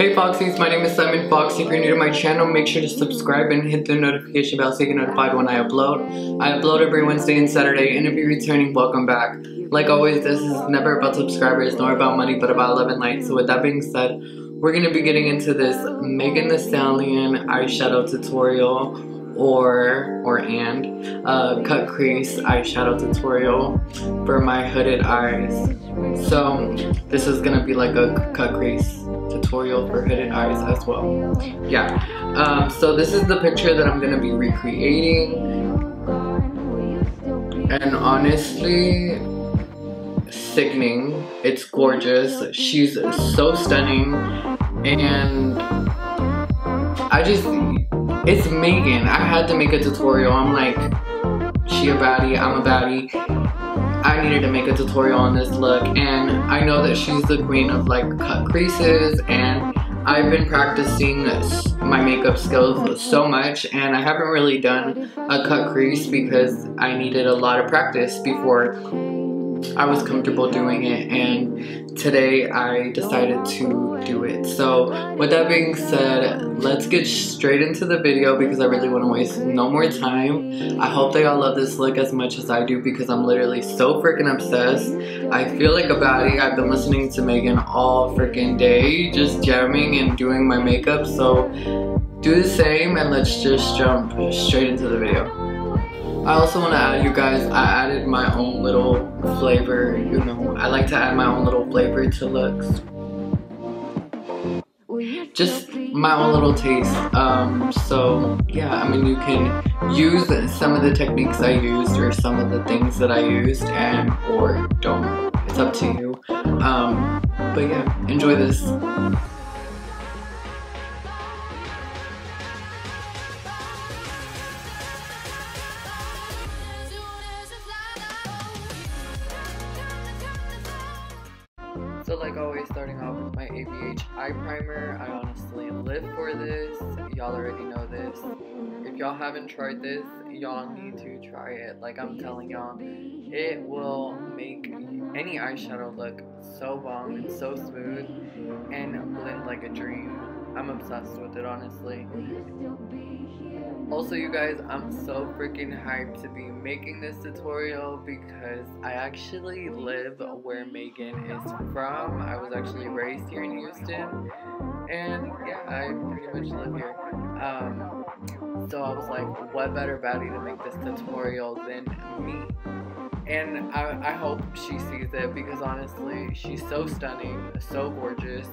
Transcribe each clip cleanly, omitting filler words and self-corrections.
Hey Foxies, my name is Simon Fox. If you're new to my channel, make sure to subscribe and hit the notification bell so you get notified when I upload. I upload every Wednesday and Saturday, and if you're returning, welcome back. Like always, this is never about subscribers nor about money, but about love and light. So with that being said, we're going to be getting into this Megan Thee Stallion eyeshadow tutorial and cut crease eyeshadow tutorial for my hooded eyes. So this is gonna be like a cut crease tutorial for hooded eyes as well. Yeah. So this is the picture that I'm gonna be recreating, and honestly, sickening. It's gorgeous. She's so stunning, and it's Megan. I had to make a tutorial. I'm like, she a baddie, I'm a baddie. I needed to make a tutorial on this look, and I know that she's the queen of like cut creases, and I've been practicing my makeup skills so much, and I haven't really done a cut crease because I needed a lot of practice before I was comfortable doing it, and today I decided to do it. So with that being said, let's get straight into the video because I really want to waste no more time. I hope they all love this look as much as I do because I'm literally so freaking obsessed. I feel like a baddie. I've been listening to Megan all freaking day, just jamming and doing my makeup. So do the same, and let's just jump straight into the video. I also want to add, you guys, I added my own little flavor, you know. I like to add my own little flavor to looks. Just my own little taste. So yeah, I mean, you can use some of the techniques I used or some of the things that I used, and or don't. It's up to you. But yeah, enjoy this. So like always, starting off with my ABH eye primer. I honestly live for this. Y'all already know this. If y'all haven't tried this, y'all need to try it. Like I'm telling y'all, it will make any eyeshadow look so bomb and so smooth and blend like a dream. I'm obsessed with it, honestly. Also, you guys, I'm so freaking hyped to be making this tutorial because I actually live where Megan is from. I was actually raised here in Houston, and yeah, I pretty much live here. So I was like, what better baddie to make this tutorial than me? And I hope she sees it because honestly, she's so stunning, so gorgeous,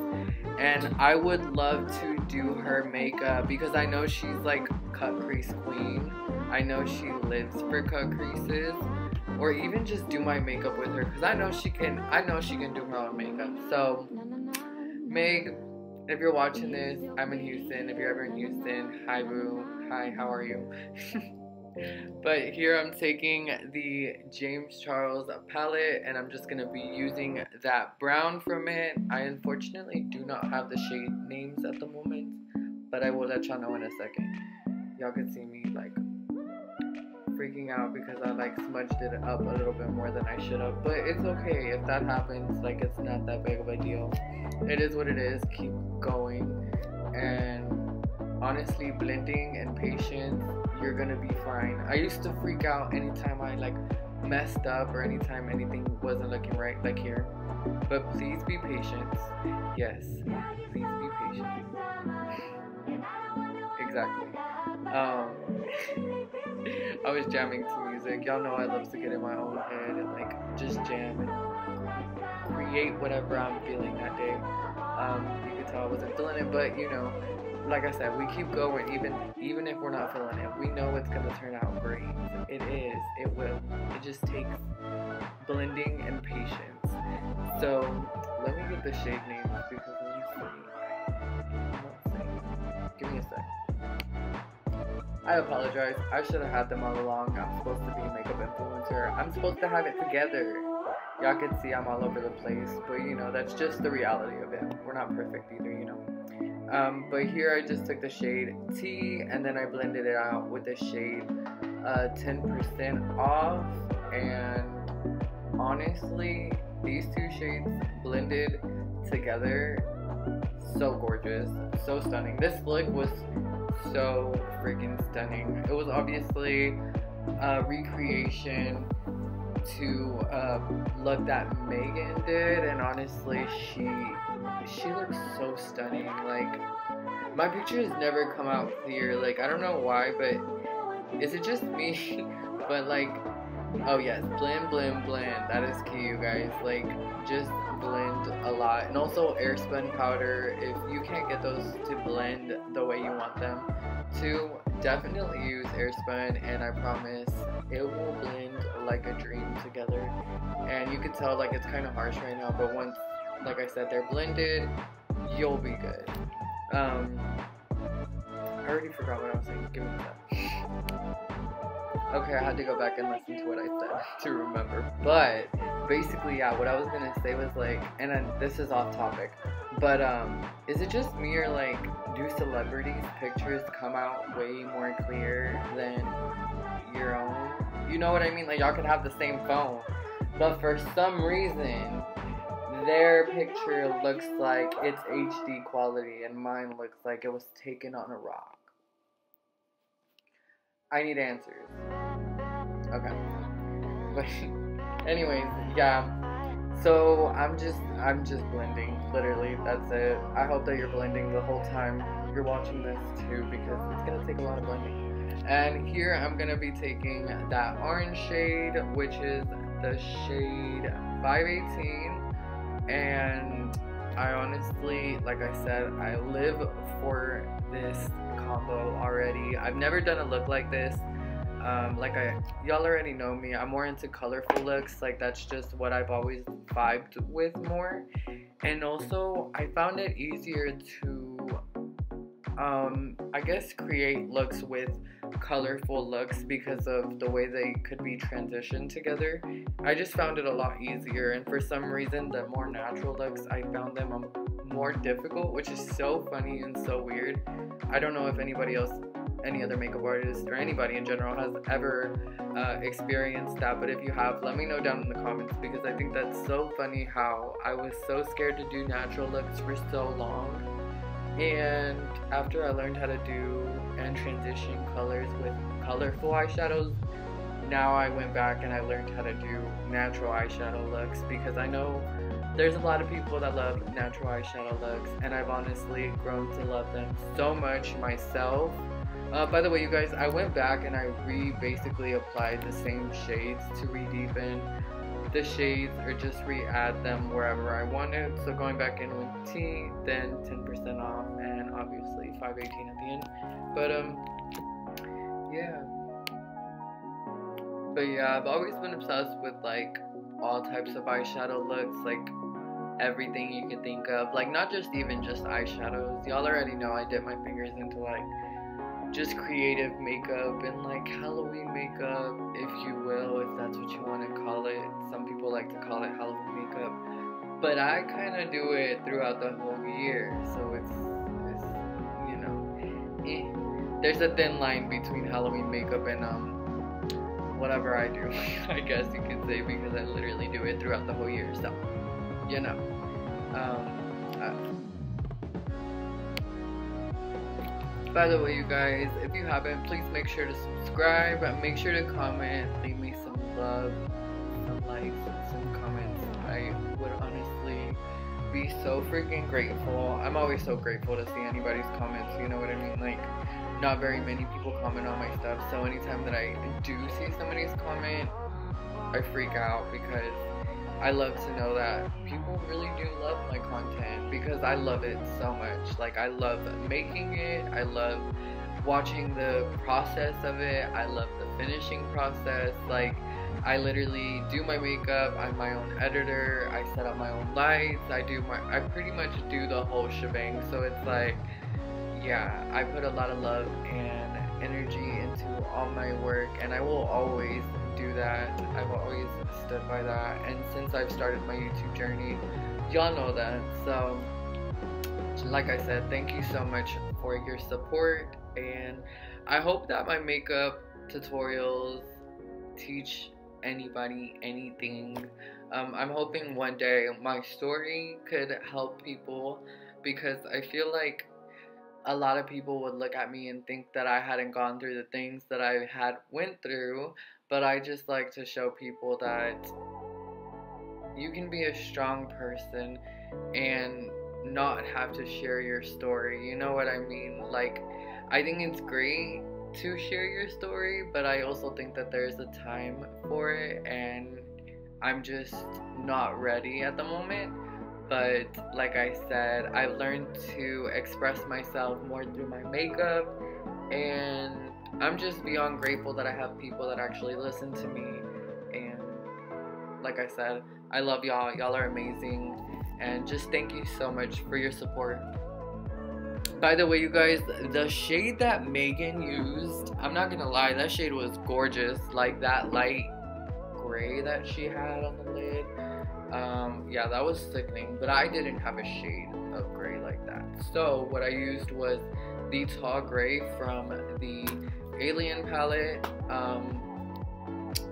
and I would love to do her makeup because I know she's like cut crease queen. I know she lives for cut creases, or even just do my makeup with her because I know she can do her own makeup. So Meg, if you're watching this, I'm in Houston. If you're ever in Houston, hi boo, hi, how are you? But here I'm taking the James Charles palette, and I'm just going to be using that brown from it. I unfortunately do not have the shade names at the moment, but I will let y'all know in a second. Y'all can see me like freaking out because I like smudged it up a little bit more than I should have, but it's okay if that happens. Like, it's not that big of a deal. It is what it is. Keep going, and honestly, blending and patience, you're gonna be fine. I used to freak out anytime I like messed up or anytime anything wasn't looking right, like here. But please be patient. Yes, please be patient. Exactly. I was jamming to music. Y'all know I love to get in my own head and like just jam and create whatever I'm feeling that day. You could tell I wasn't feeling it, but you know, like I said, we keep going even if we're not feeling it. We know it's gonna turn out great. It is. It will. It just takes blending and patience. So let me get the shade names because give me a sec. I apologize. I should have had them all along. I'm supposed to be a makeup influencer. I'm supposed to have it together. Y'all can see I'm all over the place, but you know, that's just the reality of it. We're not perfect either, you know. But here I just took the shade T, and then I blended it out with the shade 10% off, and honestly, these two shades blended together so gorgeous, so stunning. This look was so freaking stunning. It was obviously a recreation to look that Megan did, and honestly, she looks so stunning. Like, my pictures never come out clear. Like, I don't know why, but is it just me? But like, oh yes, blend, blend, blend. That is key, you guys. Like, just blend a lot. And also airspun powder. If you can't get those to blend the way you want them to, definitely use airspun, and I promise it will blend like a dream together. And you can tell like it's kind of harsh right now, but once, like I said, they're blended, you'll be good. I already forgot what I was saying. Give me that. Okay, I had to go back and listen to what I said to remember. But basically, yeah, what I was gonna say was like, and then this is off topic, but is it just me, or like, do celebrities' pictures come out way more clear than your own? You know what I mean? Like, y'all could have the same phone, but for some reason, their picture looks like it's HD quality, and mine looks like it was taken on a rock. I need answers. Okay. But anyways, yeah. So I'm just blending. Literally, that's it. I hope that you're blending the whole time you're watching this too, because it's gonna take a lot of blending. And here I'm gonna be taking that orange shade, which is the shade 518. And I honestly, like I said, I live for this combo already. I've never done a look like this. Y'all already know me. I'm more into colorful looks. Like, that's just what I've always vibed with more. And also, I found it easier to, I guess, create looks with colorful looks because of the way they could be transitioned together. I just found it a lot easier, and for some reason, the more natural looks, I found them more difficult, which is so funny and so weird. I don't know if anybody else, any other makeup artist, or anybody in general has ever experienced that, but if you have, let me know down in the comments, because I think that's so funny how I was so scared to do natural looks for so long, and after I learned how to do and transition colors with colorful eyeshadows, now I went back and I learned how to do natural eyeshadow looks, because I know there's a lot of people that love natural eyeshadow looks, and I've honestly grown to love them so much myself. By the way, you guys, I went back and I basically applied the same shades to re-deepen the shades, or just re-add them wherever I wanted. So going back in with T, then 10% off, and obviously 518 at the end. But yeah. But yeah, I've always been obsessed with like all types of eyeshadow looks, like everything you can think of, like not just even just eyeshadows. Y'all already know I dip my fingers into like just creative makeup and like Halloween makeup, if you will, if that's what you want to call it. Some people like to call it Halloween makeup, but I kind of do it throughout the whole year, so it's you know, there's a thin line between Halloween makeup and whatever I do, I guess you could say, because I literally do it throughout the whole year, so you know. By the way, you guys, if you haven't, please make sure to subscribe, make sure to comment, leave me some love, some likes, some comments. I would honestly be so freaking grateful. I'm always so grateful to see anybody's comments, you know what I mean? Like, not very many people comment on my stuff, so anytime that I do see somebody's comment, I freak out, because I love to know that people really do love my content, because I love it so much. Like, I love making it, I love watching the process of it, I love the finishing process. Like, I literally do my makeup, I'm my own editor, I set up my own lights, I pretty much do the whole shebang. So it's like, yeah, I put a lot of love and energy into all my work, and I will always do that. I've always stood by that, and since I've started my YouTube journey, y'all know that. So like I said, thank you so much for your support, and I hope that my makeup tutorials teach anybody anything. I'm hoping one day my story could help people, because I feel like a lot of people would look at me and think that I hadn't gone through the things that I had went through, but I just like to show people that you can be a strong person and not have to share your story. You know what I mean? Like, I think it's great to share your story, but I also think that there's a time for it, and I'm just not ready at the moment. But like I said, I've learned to express myself more through my makeup, and I'm just beyond grateful that I have people that actually listen to me. And like I said, I love y'all. Y'all are amazing, and just thank you so much for your support. By the way, you guys, the shade that Megan used, I'm not gonna lie, that shade was gorgeous. Like that light gray that she had on the lid. Yeah, that was sickening, but I didn't have a shade of gray like that. So what I used was the tall gray from the Alien palette.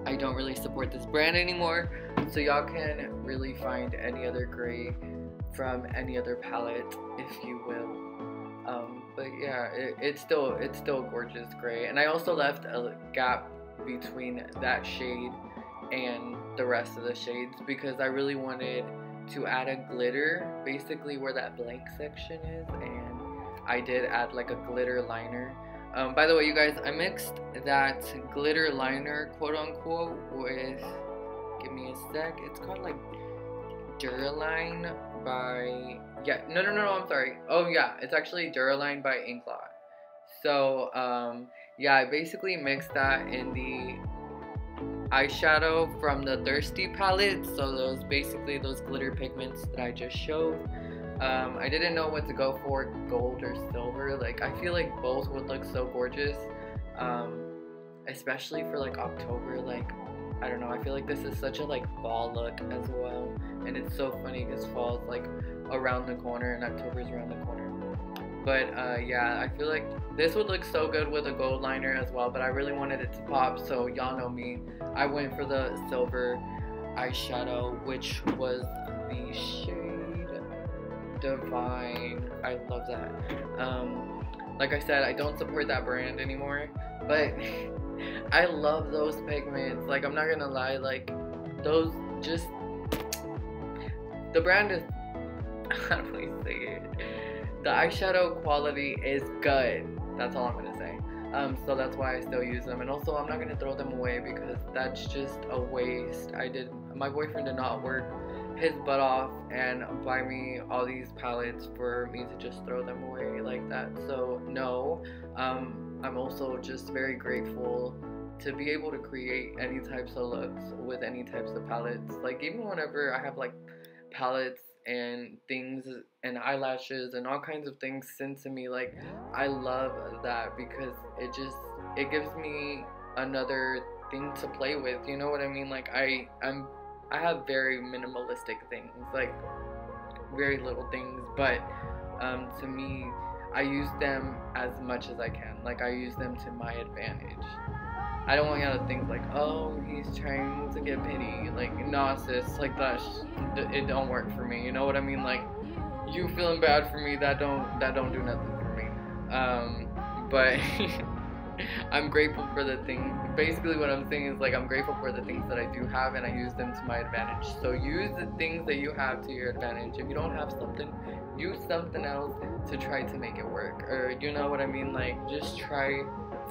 I don't really support this brand anymore, so y'all can really find any other gray from any other palette, if you will. But yeah, it's still gorgeous gray, and I also left a gap between that shade and the rest of the shades because I really wanted to add a glitter basically where that blank section is, and I did add like a glitter liner. By the way, you guys, I mixed that glitter liner, quote unquote, with, give me a sec, it's called like Duraline by, yeah, no, I'm sorry. Oh yeah, it's actually Duraline by Inklot. So, yeah, I basically mixed that in the eyeshadow from the Thirsty palette. So those, basically those glitter pigments that I just showed. I didn't know what to go for, gold or silver. Like, I feel like both would look so gorgeous, especially for like October. Like, I don't know, I feel like this is such a like fall look as well, and it's so funny because fall is like around the corner and October's around the corner. But yeah, I feel like this would look so good with a gold liner as well, but I really wanted it to pop, so y'all know me, I went for the silver eyeshadow, which was the shade Divine. I love that. Like I said, I don't support that brand anymore, but I love those pigments. Like, I'm not gonna lie, like, those just, the brand is, how do I say it? The eyeshadow quality is good. That's all I'm gonna say. So that's why I still use them, and also I'm not gonna throw them away because that's just a waste. My boyfriend did not work his butt off and buy me all these palettes for me to just throw them away like that. So no, I'm also just very grateful to be able to create any types of looks with any types of palettes. Like, even whenever I have like palettes and things and eyelashes and all kinds of things sent to me, like, I love that because it gives me another thing to play with, you know what I mean? Like, I have very minimalistic things, like very little things, but to me, I use them as much as I can. Like, I use them to my advantage. I don't want y'all to think like, oh, he's trying to get pity. Like, nah, sis, like that, it don't work for me. You know what I mean? Like, you feeling bad for me, that don't do nothing for me. But I'm grateful for the things. Basically, what I'm saying is, like, I'm grateful for the things that I do have, and I use them to my advantage. So use the things that you have to your advantage. If you don't have something, use something else to try to make it work. Or, you know what I mean? Like, just try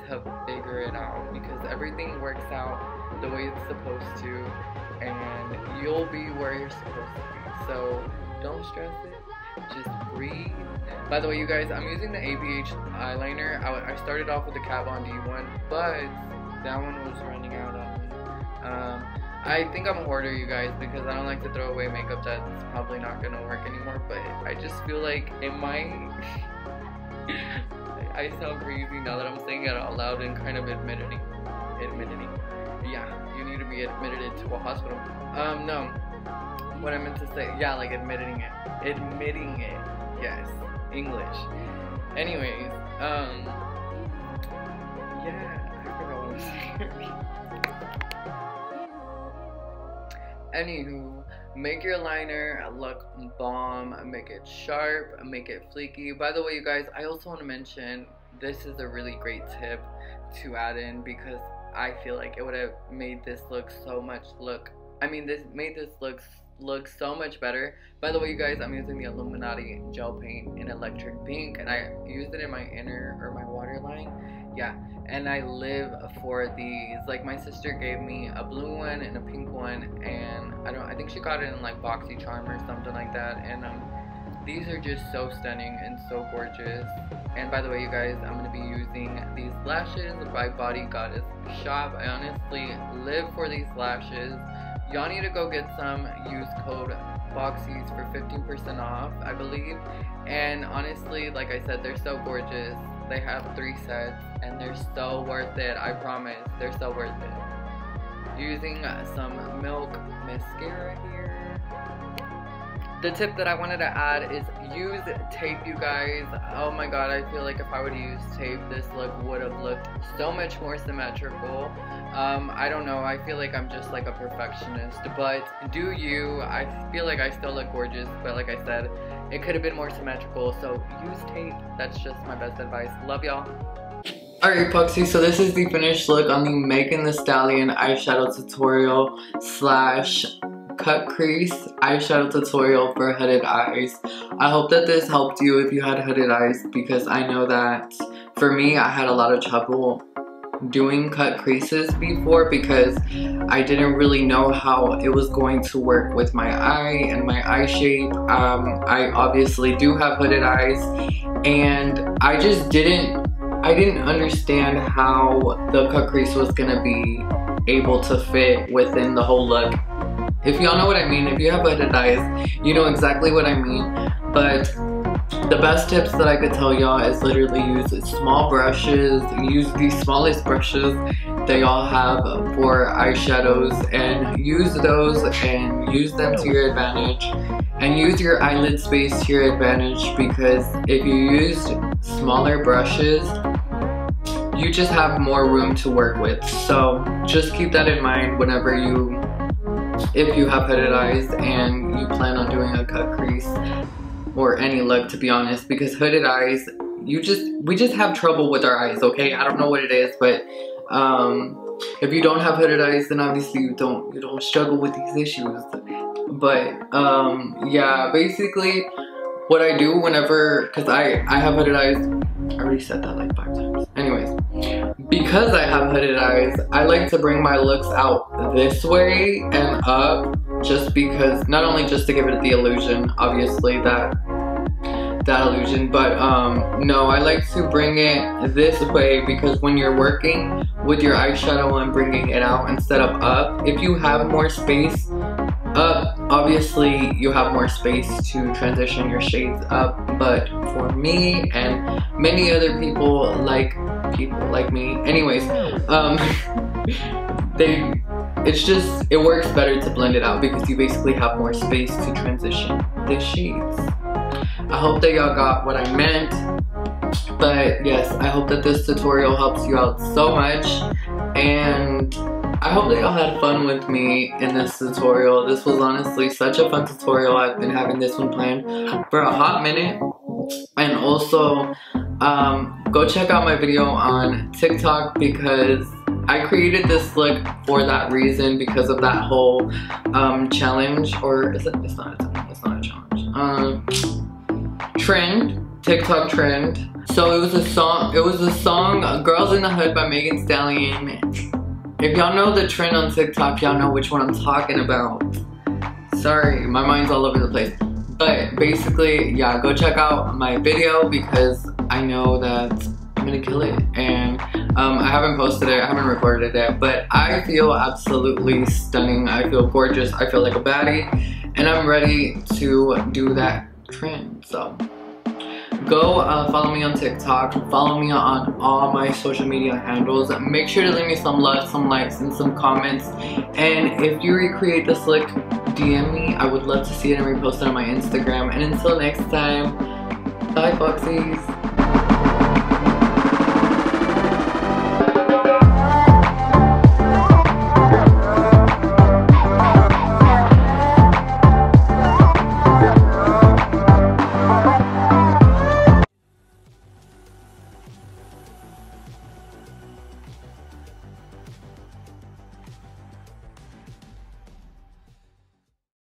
to figure it out, because everything works out the way it's supposed to, and you'll be where you're supposed to be. So don't stress it, just breathe. By the way, you guys, I'm using the ABH eyeliner. I started off with the Kat Von D one, but that one was running out on me. I think I'm a hoarder, you guys, because I don't like to throw away makeup that's probably not gonna work anymore, but I just feel like it might. I sound crazy now that I'm saying it out loud and kind of admitting. Yeah, you need to be admitted to a hospital. No. What I meant to say, yeah, like admitting it. Yes, English. Anyways, yeah, I forgot what I was saying. Anywho, make your liner look bomb, make it sharp, make it fleeky. By the way, you guys, I also want to mention this is a really great tip to add in, because I feel like it would have made this look so much this made this look so much better. By the way, you guys, I'm using the Illuminati gel paint in electric pink, and I used it in my inner or my waterline. Yeah, and I live for these. Like, my sister gave me a blue one and a pink one, and I think she got it in like Foxy Charm or something like that. And these are just so stunning and so gorgeous. And by the way, you guys, I'm gonna be using these lashes by Body Goddess Shop. I honestly live for these lashes. Y'all need to go get some. Use code Foxies for 15% off, I believe. And honestly, like I said, they're so gorgeous. They have 3 sets, and they're so worth it. I promise, they're so worth it. Using some Milk mascara here. The tip that I wanted to add is use tape, you guys. Oh my god, I feel like if I would have used tape, this look would have looked so much more symmetrical. I don't know, I feel like I'm just like a perfectionist, but do you. I feel like I still look gorgeous, but like I said, it could have been more symmetrical, so use tape. That's just my best advice. Love y'all. Alright, Foxy, so this is the finished look on the Megan Thee Stallion eyeshadow tutorial / cut crease eyeshadow tutorial for hooded eyes. I hope that this helped you if you had hooded eyes, because I know that for me, I had a lot of trouble doing cut creases before because I didn't really know how it was going to work with my eye and my eye shape. I obviously do have hooded eyes, and I didn't understand how the cut crease was gonna be able to fit within the whole look. If y'all know what I mean, if you have hooded eyes, you know exactly what I mean. But the best tips that I could tell y'all is literally use small brushes, use the smallest brushes they all have for eyeshadows, and use those and use them to your advantage, and use your eyelid space to your advantage, because if you used smaller brushes, you just have more room to work with. So just keep that in mind whenever if you have hooded eyes and you plan on doing a cut crease or any look, to be honest, because hooded eyes, we just have trouble with our eyes, okay? I don't know what it is, but if you don't have hooded eyes, then obviously you don't struggle with these issues. But yeah, basically what I do whenever, because I have hooded eyes, I already said that like 5 times. Anyways, because I have hooded eyes, I like to bring my looks out this way and up, just because, not only just to give it the illusion, obviously that illusion, but no, I like to bring it this way, because when you're working with your eyeshadow and bringing it out instead of up, if you have more space up, obviously you have more space to transition your shades up. But for me and many other people like me, anyways, it works better to blend it out, because you basically have more space to transition the shades. I hope that y'all got what I meant, but yes, I hope that this tutorial helps you out so much, and I hope that y'all had fun with me in this tutorial. This was honestly such a fun tutorial. I've been having this one planned for a hot minute. And also, go check out my video on TikTok, because I created this look for that reason, because of that whole challenge, or it's not a challenge. Trend, TikTok trend. So it was a song, Girls in the Hood by Megan Thee Stallion. If y'all know the trend on TikTok, y'all know which one I'm talking about. Sorry, my mind's all over the place. But basically, yeah, go check out my video, because I know that I'm gonna kill it. And I haven't posted it, I haven't recorded it yet, but I feel absolutely stunning. I feel gorgeous, I feel like a baddie, and I'm ready to do that trend. So go follow me on TikTok, follow me on all my social media handles. Make sure to leave me some love, some likes, and some comments. And if you recreate this look, DM me. I would love to see it and repost it on my Instagram. And until next time, bye Foxies.